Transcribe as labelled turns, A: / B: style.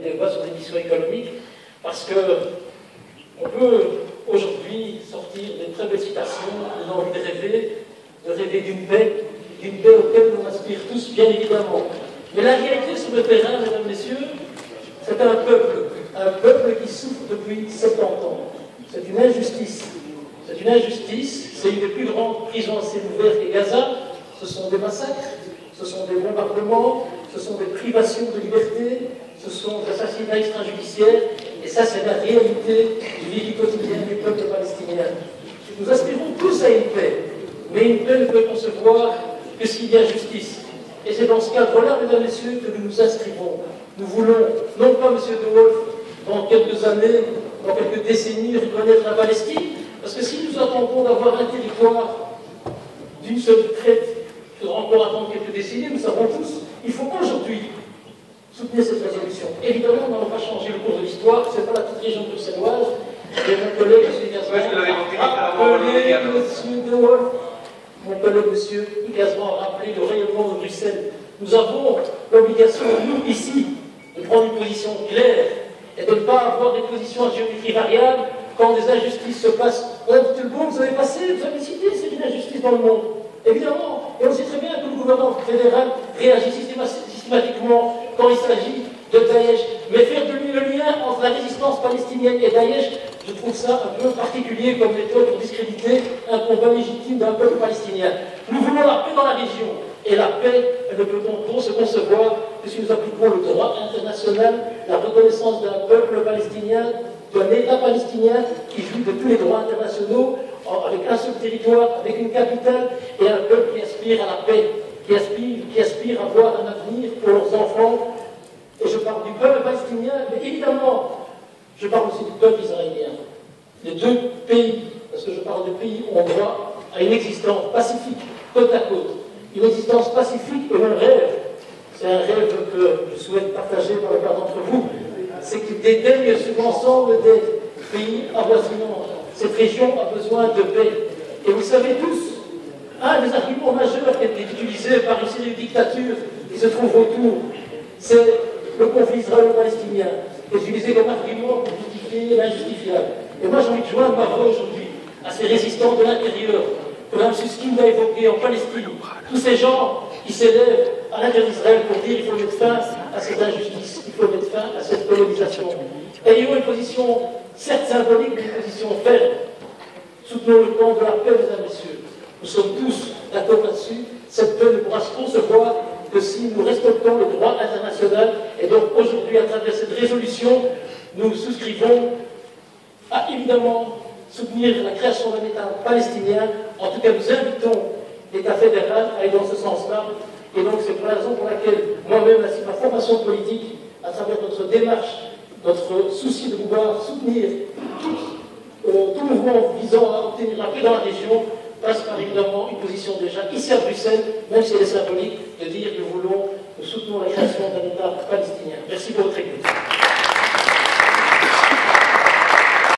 A: Débat sur les missions économiques, parce qu'on peut aujourd'hui sortir des très belles citations, de l'envie de rêver d'une paix auquel nous aspire tous, bien évidemment. Mais la réalité sur le terrain, mesdames, messieurs, c'est un peuple qui souffre depuis 70 ans. C'est une injustice. C'est une injustice, c'est une des plus grandes prisons à ciel ouvert qu'est Gaza. Ce sont des massacres, ce sont des bombardements, ce sont des privations de liberté, ce sont des assassinats extrajudiciaires, et ça c'est la réalité du vie quotidien du peuple palestinien. Nous aspirons tous à une paix, mais une paix ne peut concevoir que s'il y a justice. Et c'est dans ce cadre-là, mesdames et messieurs, que nous nous inscrivons. Nous voulons, non pas, monsieur De Wolf, dans quelques années, dans quelques décennies, reconnaître la Palestine, parce que si nous attendons d'avoir un territoire d'une seule traite, il faudra encore attendre quelques décennies, nous savons tous, il faut aujourd'hui soutenir cette résolution. Évidemment, nous n'allons pas changer le cours de l'histoire, ce n'est pas la petite région bruxelloise, et mon collègue, M. Igazman a rappelé le rayonnement de Bruxelles. Nous avons l'obligation, nous, ici, de prendre une position claire et de ne pas avoir des positions à géométrie variable quand des injustices se passent. On a dit tout le monde, vous avez passé, vous avez cité, c'est une injustice dans le monde. Évidemment, et on sait très bien que le gouvernement fédéral réagit systématiquement quand il s'agit de Daesh. Mais faire de lui le lien entre la résistance palestinienne et Daesh, je trouve ça un peu particulier comme méthode pour discréditer un combat légitime d'un peuple palestinien. Nous voulons la paix dans la région. Et la paix, elle ne peut donc se concevoir que si nous appliquons le droit international, la reconnaissance d'un peuple palestinien, d'un État palestinien qui jouit de tous les droits internationaux, avec un seul territoire, avec une capitale, et un peuple qui aspire à la paix, qui aspire à avoir un avenir pour leurs enfants. Et je parle du peuple palestinien, mais évidemment, je parle aussi du peuple israélien. Les deux pays, parce que je parle de pays où on droit à une existence pacifique, côte à côte. Une existence pacifique, et mon rêve, c'est un rêve que je souhaite partager par la part d'entre vous, c'est qu'il dédaigne sur l'ensemble des pays avoisinants. Cette région a besoin de paix. Et vous savez tous, un des arguments majeurs qui a été utilisé par une série de dictatures qui se trouvent autour, c'est le conflit israélo-palestinien, qui est utilisé comme argument pour justifier l'injustifiable. Et moi j'ai envie de joindre ma voix aujourd'hui à ces résistants de l'intérieur, comme M. Skin l'a évoqué en Palestine, tous ces gens qui s'élèvent à l'intérieur d'Israël pour dire qu'il faut mettre fin à cette injustice, il faut mettre fin à cette colonisation. Ayons une position, certes symbolique, mais une position ferme. Soutenons le camp de la paix, mesdames et messieurs. Nous sommes tous d'accord là-dessus. Cette paix ne pourra se concevoir que si nous respectons le droit international. Et donc aujourd'hui, à travers cette résolution, nous souscrivons à évidemment soutenir la création d'un État palestinien. En tout cas, nous invitons l'État fédéral à aller dans ce sens-là. Et donc c'est la raison pour laquelle moi-même, ainsi que ma formation politique, à travers notre démarche, notre souci de pouvoir soutenir tout mouvement visant à obtenir la paix dans la région, passe par évidemment une position déjà ici à Bruxelles, même si elle est symbolique, de dire que nous soutenons la création d'un État palestinien. Merci pour votre écoute.